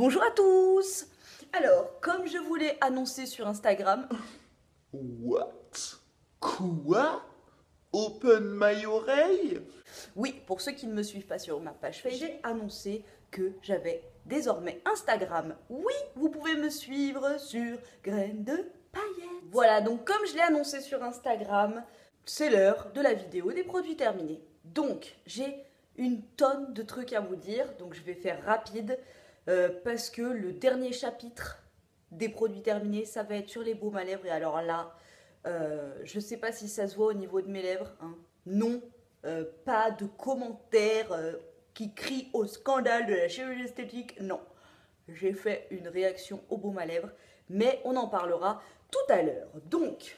Bonjour à tous. Alors, comme je vous l'ai annoncé sur Instagram, What? Quoi? Open my oreille? oui, pour ceux qui ne me suivent pas sur ma page Facebook, j'ai annoncé que j'avais désormais Instagram. Oui, vous pouvez me suivre sur Graines de Paillettes. Voilà, donc comme je l'ai annoncé sur Instagram, c'est l'heure de la vidéo des produits terminés. Donc, j'ai une tonne de trucs à vous dire, donc je vais faire rapide parce que le dernier chapitre des produits terminés, ça va être sur les baumes à lèvres. Et alors là, je sais pas si ça se voit au niveau de mes lèvres. Hein. Non, pas de commentaires qui crient au scandale de la chirurgie esthétique. Non, j'ai fait une réaction au baume à lèvres, mais on en parlera tout à l'heure. Donc,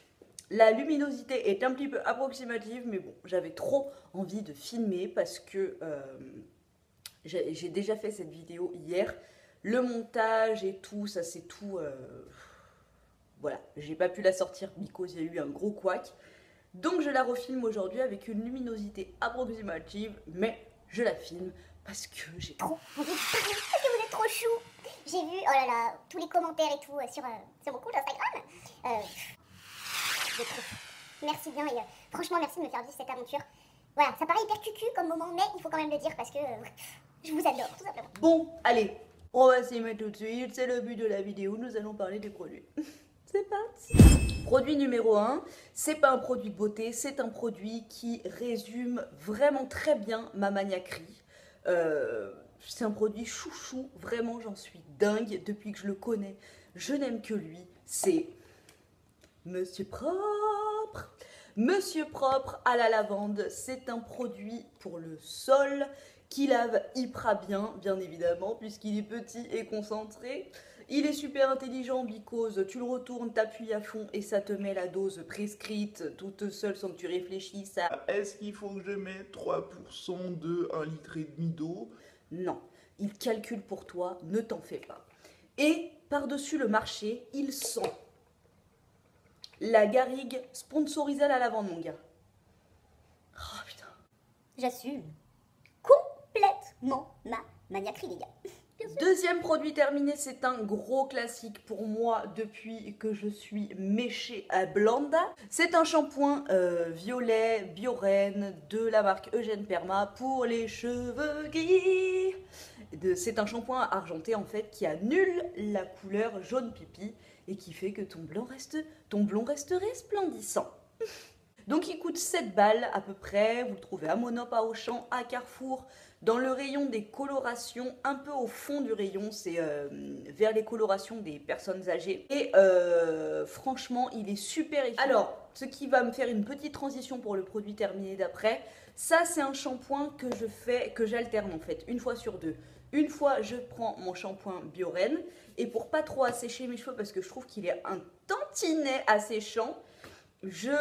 la luminosité est un petit peu approximative, mais bon, j'avais trop envie de filmer parce que j'ai déjà fait cette vidéo hier. Le montage et tout, ça c'est tout... voilà, j'ai pas pu la sortir because il y a eu un gros couac. Donc je la refilme aujourd'hui avec une luminosité approximative, mais je la filme parce que j'ai trop envie de parler, parce que vous êtes trop chou. J'ai vu, oh là là, tous les commentaires et tout sur mon compte Instagram. Vous êtes trop chou. Merci bien et franchement merci de me faire vivre cette aventure. Voilà, ça paraît hyper cucu comme moment, mais il faut quand même le dire parce que je vous adore, tout simplement. Bon, allez, on va s'y mettre tout de suite, c'est le but de la vidéo, nous allons parler des produits. C'est parti. Produit numéro 1, c'est pas un produit de beauté, c'est un produit qui résume vraiment très bien ma maniaquerie. C'est un produit chouchou, vraiment j'en suis dingue depuis que je le connais. Je n'aime que lui, c'est Monsieur Propre. Monsieur Propre à la lavande, c'est un produit pour le sol qui lave hyper bien, bien évidemment, puisqu'il est petit et concentré. Il est super intelligent because tu le retournes, t'appuies à fond et ça te met la dose prescrite toute seule sans que tu réfléchisses à... Est-ce qu'il faut que je mette 3% de 1,5 litre d'eau? Non, il calcule pour toi, ne t'en fais pas. Et par-dessus le marché, il sent la garrigue sponsorisée à la lavande, mon gars. Oh putain. J'assume complètement ma maniaquerie, les gars. Deuxième produit terminé, c'est un gros classique pour moi depuis que je suis méchée à Blanda. C'est un shampoing violet Bioren de la marque Eugène Perma pour les cheveux gris. C'est un shampoing argenté en fait qui annule la couleur jaune pipi et qui fait que ton blond reste resplendissant. Donc il coûte 7 balles à peu près, vous le trouvez à Monop, à Auchan, à Carrefour, dans le rayon des colorations, un peu au fond du rayon, c'est vers les colorations des personnes âgées. Et franchement, il est super efficace. Alors, ce qui va me faire une petite transition pour le produit terminé d'après, ça c'est un shampoing que j'alterne en fait, une fois sur deux. Une fois, je prends mon shampoing Bioren, et pour pas trop assécher mes cheveux, parce que je trouve qu'il est un tantinet asséchant, je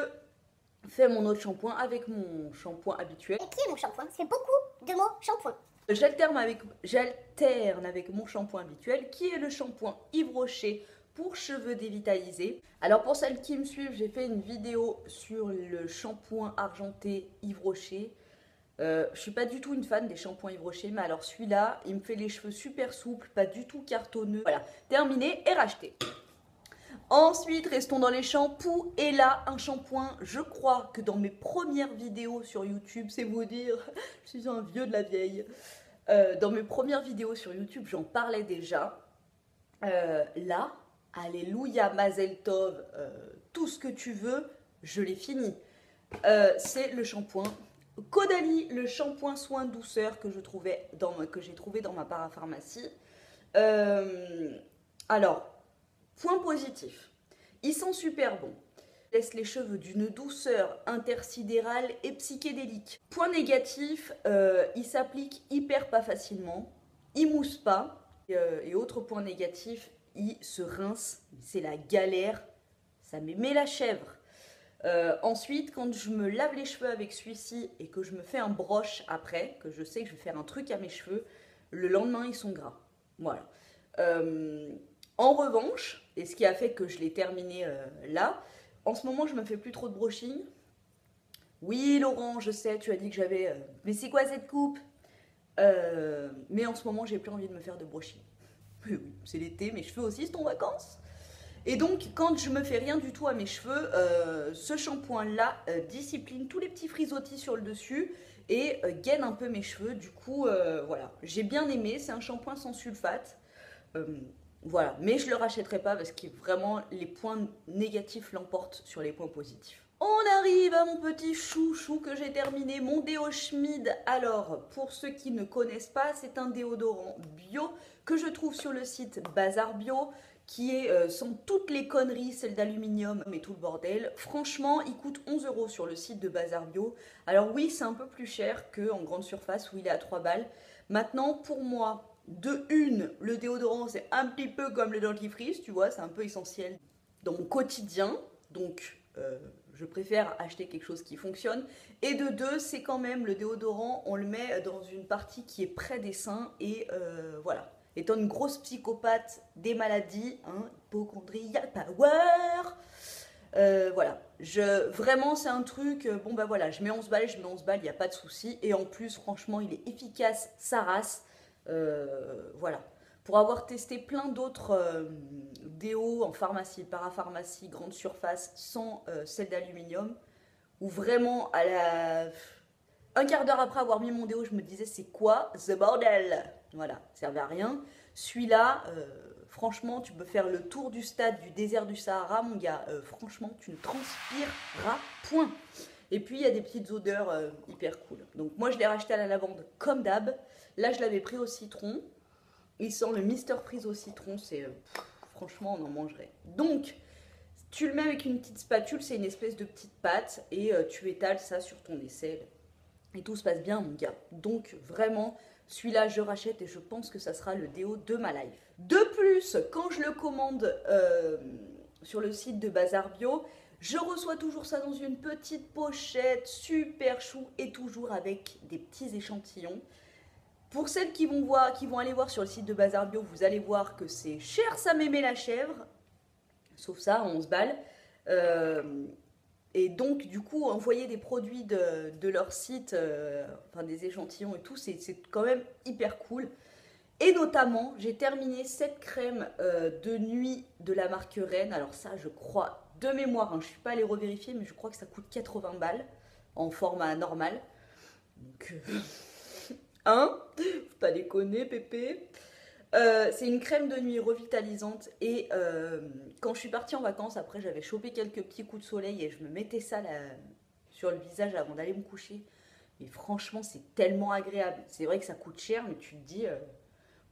fais mon autre shampoing avec mon shampoing habituel. Et qui est mon shampoing? Ça fait beaucoup de mots shampoing. J'alterne avec mon shampoing habituel qui est le shampoing Yves Rocher pour cheveux dévitalisés. Alors pour celles qui me suivent, j'ai fait une vidéo sur le shampoing argenté Yves Rocher. Je suis pas du tout une fan des shampoings Yves Rocher, mais alors celui-là, il me fait les cheveux super souples, pas du tout cartonneux. Voilà, terminé et racheté. Ensuite, restons dans les shampoings. Et là, un shampoing, je crois que dans mes premières vidéos sur YouTube, c'est vous dire, je suis un vieux de la vieille. Dans mes premières vidéos sur YouTube, j'en parlais déjà. Là, alléluia, Mazel Tov, tout ce que tu veux, je l'ai fini. C'est le shampoing Caudalie, le shampoing soin douceur que j'ai trouvé dans ma parapharmacie. Alors, point positif, il sent super bon. Il laisse les cheveux d'une douceur intersidérale et psychédélique. Point négatif, il s'applique hyper pas facilement, il mousse pas. Et autre point négatif, il se rince, c'est la galère, ça m'émet la chèvre. Ensuite, quand je me lave les cheveux avec celui-ci et que je me fais un broche après, que je sais que je vais faire un truc à mes cheveux, le lendemain ils sont gras. Voilà. En revanche, et ce qui a fait que je l'ai terminé là, en ce moment je me fais plus trop de brushing. Oui Laurent, je sais, tu as dit que j'avais... mais c'est quoi cette coupe? Mais en ce moment j'ai plus envie de me faire de brushing. Oui, oui, c'est l'été, mes cheveux aussi sont en vacances. Et donc, quand je me fais rien du tout à mes cheveux, ce shampoing-là discipline tous les petits frisottis sur le dessus et gaine un peu mes cheveux. Du coup, voilà, j'ai bien aimé. C'est un shampoing sans sulfate. Euh, voilà, mais je le rachèterai pas parce que vraiment les points négatifs l'emportent sur les points positifs. On arrive à mon petit chouchou que j'ai terminé, mon déo Schmid. Alors, pour ceux qui ne connaissent pas, c'est un déodorant bio que je trouve sur le site Bazar Bio, qui est sans toutes les conneries, celle d'aluminium et tout le bordel. Franchement, il coûte 11 € sur le site de Bazar Bio. Alors oui, c'est un peu plus cher qu'en grande surface où il est à 3 balles. Maintenant, pour moi, de une, le déodorant, c'est un petit peu comme le dentifrice, tu vois, c'est un peu essentiel dans mon quotidien. Donc, je préfère acheter quelque chose qui fonctionne. Et de deux, c'est quand même le déodorant, on le met dans une partie qui est près des seins. Et voilà. Étant une grosse psychopathe des maladies, hein, hypochondriac power, voilà. Vraiment, c'est un truc, bon bah voilà, je mets 11 balles, il n'y a pas de souci. Et en plus, franchement, il est efficace, sa race. Voilà. Pour avoir testé plein d'autres déos en pharmacie, parapharmacie, grande surface, sans celle d'aluminium, où vraiment, un quart d'heure après avoir mis mon déo, je me disais c'est quoi ce bordel? Voilà, ça servait à rien. Celui-là, franchement, tu peux faire le tour du stade du désert du Sahara, mon gars. Franchement, tu ne transpireras point. Et puis, il y a des petites odeurs hyper cool. Donc, moi, je l'ai racheté à la lavande comme d'hab. Là, je l'avais pris au citron. Il sent le Mister Freeze au citron. C'est franchement, on en mangerait. Donc, tu le mets avec une petite spatule. C'est une espèce de petite pâte. Et tu étales ça sur ton aisselle. Et tout se passe bien, mon gars. Donc, vraiment, celui-là, je rachète et je pense que ça sera le déo de ma life. De plus, quand je le commande sur le site de Bazar Bio, je reçois toujours ça dans une petite pochette, super chou, et toujours avec des petits échantillons. Pour celles qui vont aller voir sur le site de Bazar Bio, vous allez voir que c'est cher, ça m'aimait la chèvre. Sauf ça, 11 balles. Et donc, du coup, envoyer des produits de leur site, enfin des échantillons et tout, c'est quand même hyper cool. Et notamment, j'ai terminé cette crème de nuit de la marque Rennes. Alors ça, je crois, de mémoire, hein, je ne suis pas allée revérifier, mais je crois que ça coûte 80 balles en format normal. Donc, hein, faut pas déconner, pépé. C'est une crème de nuit revitalisante et quand je suis partie en vacances, après j'avais chopé quelques petits coups de soleil et je me mettais ça là, sur le visage avant d'aller me coucher. Et franchement, c'est tellement agréable. C'est vrai que ça coûte cher, mais tu te dis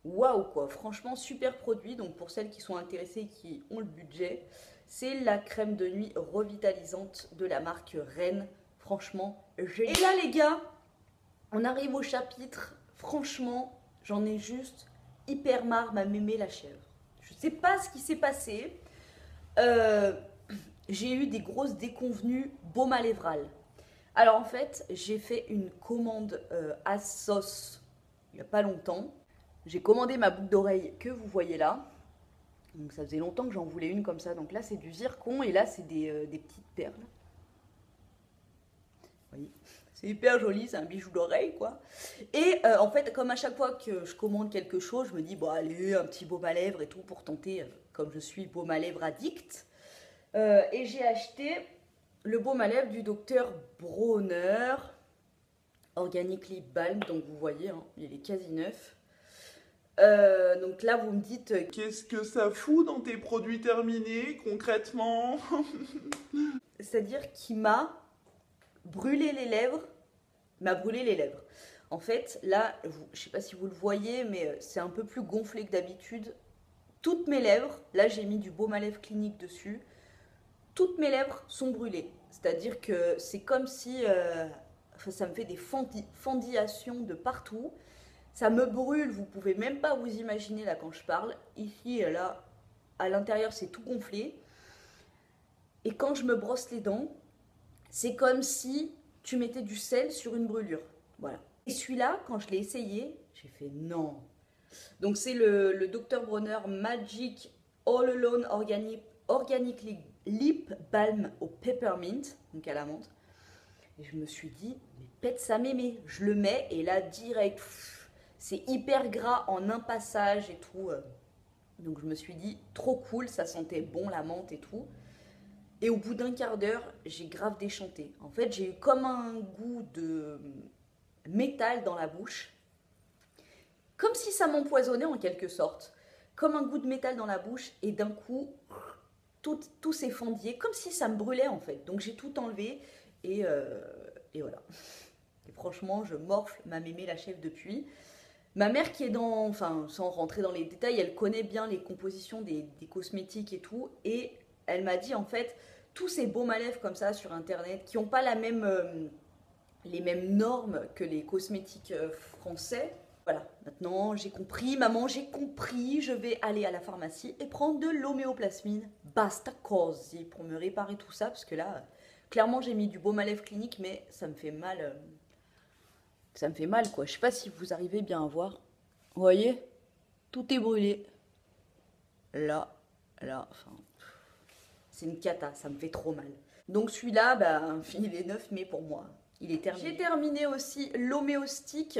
waouh quoi. Franchement, super produit. Donc pour celles qui sont intéressées et qui ont le budget, c'est la crème de nuit revitalisante de la marque Rennes. Franchement, génial. Et là les gars, on arrive au chapitre. Franchement, j'en ai juste hyper marre, ma mémé la chèvre. Je sais pas ce qui s'est passé. J'ai eu des grosses déconvenues baume à lèvres. Alors en fait, j'ai fait une commande à sauce il n'y a pas longtemps. J'ai commandé ma boucle d'oreille que vous voyez là. Donc ça faisait longtemps que j'en voulais une comme ça. Donc là c'est du zircon et là c'est des petites perles. Vous voyez, c'est hyper joli, c'est un bijou d'oreille quoi. Et en fait, comme à chaque fois que je commande quelque chose, je me dis bon allez, un petit baume à lèvres et tout pour tenter, comme je suis baume à lèvres addict. Et j'ai acheté le baume à lèvres du docteur Bronner Organic Lip Balm. Donc vous voyez, hein, il est quasi neuf. Donc là vous me dites Qu'est-ce que ça fout dans tes produits terminés concrètement? c'est-à-dire qu'il m'a brûlé les lèvres, En fait, là, je ne sais pas si vous le voyez, mais c'est un peu plus gonflé que d'habitude. Toutes mes lèvres, là j'ai mis du baume à lèvres clinique dessus, toutes mes lèvres sont brûlées. C'est-à-dire que c'est comme si ça me fait des fendillations de partout. Ça me brûle, vous pouvez même pas vous imaginer là quand je parle. Ici et là, à l'intérieur c'est tout gonflé. Et quand je me brosse les dents, c'est comme si tu mettais du sel sur une brûlure. Voilà. Et celui-là, quand je l'ai essayé, j'ai fait non. Donc c'est le Dr Bronner Magic All Alone Organic Lip Balm au Peppermint, donc à la menthe. Et je me suis dit, mais pète sa mémé. Je le mets et là direct, c'est hyper gras en un passage et tout. Donc je me suis dit, trop cool, ça sentait bon la menthe et tout. Et au bout d'un quart d'heure, j'ai grave déchanté. En fait, j'ai eu comme un goût de métal dans la bouche. Comme si ça m'empoisonnait en quelque sorte. Comme un goût de métal dans la bouche et d'un coup, tout s'est fendillé. Comme si ça me brûlait en fait. Donc j'ai tout enlevé et voilà. Et franchement, je morfle ma mémé la chèvre depuis. Ma mère qui est dans, enfin sans rentrer dans les détails, elle connaît bien les compositions des cosmétiques et tout. Et elle m'a dit en fait, tous ces baumes à lèvres comme ça sur internet, qui n'ont pas les mêmes normes que les cosmétiques français. Voilà, maintenant j'ai compris, maman j'ai compris, je vais aller à la pharmacie et prendre de l'homéoplasmine Basta Cosy pour me réparer tout ça. Parce que là, clairement j'ai mis du baume à lèvres clinique, mais ça me fait mal. Ça me fait mal quoi, je sais pas si vous arrivez bien à voir. Vous voyez, tout est brûlé. Là, enfin, c'est une cata, ça me fait trop mal. Donc celui-là, bah, il est 9 mai pour moi. Il est terminé. J'ai terminé aussi l'homéostique.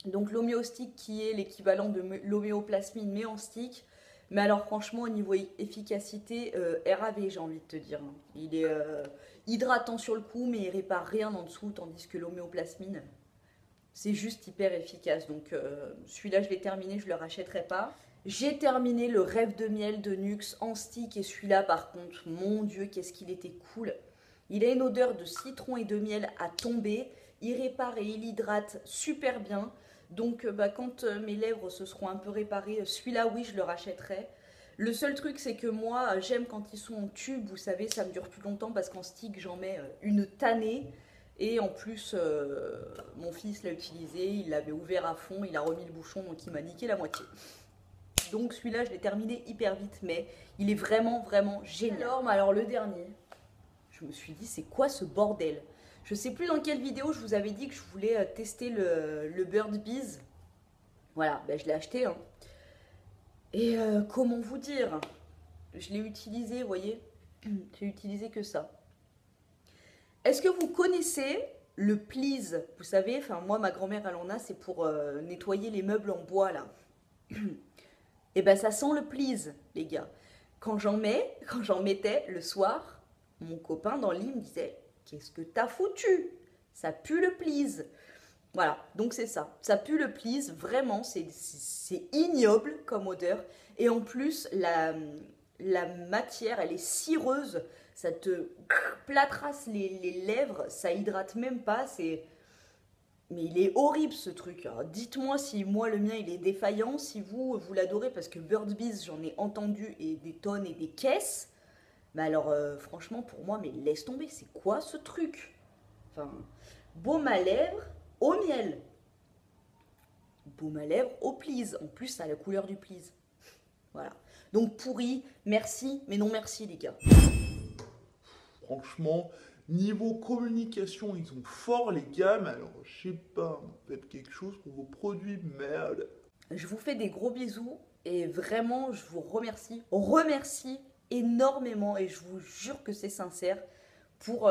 Donc l'homéostique qui est l'équivalent de l'homéoplasmine mais en stick. Mais alors franchement au niveau efficacité, RAV j'ai envie de te dire. Il est hydratant sur le coup mais il répare rien en dessous. Tandis que l'homéoplasmine, c'est juste hyper efficace. Donc celui-là je l'ai terminé, je ne le rachèterai pas. J'ai terminé le rêve de miel de Nuxe en stick. Et celui-là par contre, mon Dieu qu'est-ce qu'il était cool. Il a une odeur de citron et de miel à tomber. Il répare et il hydrate super bien. Donc quand mes lèvres se seront un peu réparées, celui-là oui je le rachèterai. Le seul truc c'est que moi j'aime quand ils sont en tube, vous savez ça me dure plus longtemps parce qu'en stick j'en mets une tannée. Et en plus mon fils l'a utilisé, il l'avait ouvert à fond, il a remis le bouchon donc il m'a niqué la moitié. Donc celui-là je l'ai terminé hyper vite mais il est vraiment génial. Alors le dernier, je me suis dit c'est quoi ce bordel? Je sais plus dans quelle vidéo je vous avais dit que je voulais tester le Burt's Bees. Voilà, ben je l'ai acheté. Hein. Et comment vous dire? Je l'ai utilisé, vous voyez. J'ai utilisé que ça. Est-ce que vous connaissez le Please? Vous savez, enfin moi ma grand-mère elle en a, c'est pour nettoyer les meubles en bois là. Et ben ça sent le Please, les gars. Quand j'en mettais le soir, mon copain dans le lit me disait: qu'est-ce que t'as foutu? Ça pue le Please. Voilà, donc c'est ça. Ça pue le Please, vraiment, c'est ignoble comme odeur. Et en plus, la matière, elle est cireuse. Ça te plâtrasse les lèvres, ça hydrate même pas. Mais il est horrible ce truc. Dites-moi si moi le mien il est défaillant, si vous l'adorez, parce que Burt's Bees, j'en ai entendu et des tonnes et des caisses. Mais alors, franchement, pour moi, mais laisse tomber, c'est quoi ce truc? Enfin, baume à lèvres au miel. Baume à lèvres au Please. En plus, ça a la couleur du Please. Voilà. Donc, pourri, merci, mais non merci, les gars. Franchement, niveau communication, ils sont forts, les gars, mais alors, je sais pas, faites quelque chose pour vos produits, merde. Je vous fais des gros bisous et vraiment, je vous remercie. Remercie énormément et je vous jure que c'est sincère pour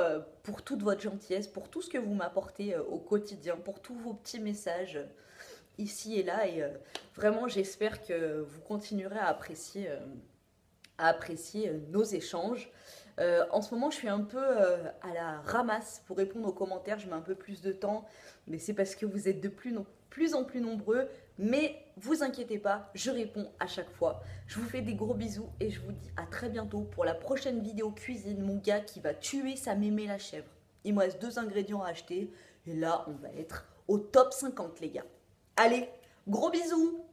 toute votre gentillesse, pour tout ce que vous m'apportez au quotidien, pour tous vos petits messages ici et là et vraiment j'espère que vous continuerez à apprécier nos échanges. En ce moment je suis un peu à la ramasse pour répondre aux commentaires, je mets un peu plus de temps mais c'est parce que vous êtes de plus en plus nombreux. Mais vous inquiétez pas, je réponds à chaque fois. Je vous fais des gros bisous et je vous dis à très bientôt pour la prochaine vidéo cuisine. Mon gars qui va tuer sa mémé la chèvre. Il me reste 2 ingrédients à acheter et là on va être au top 50 les gars. Allez, gros bisous.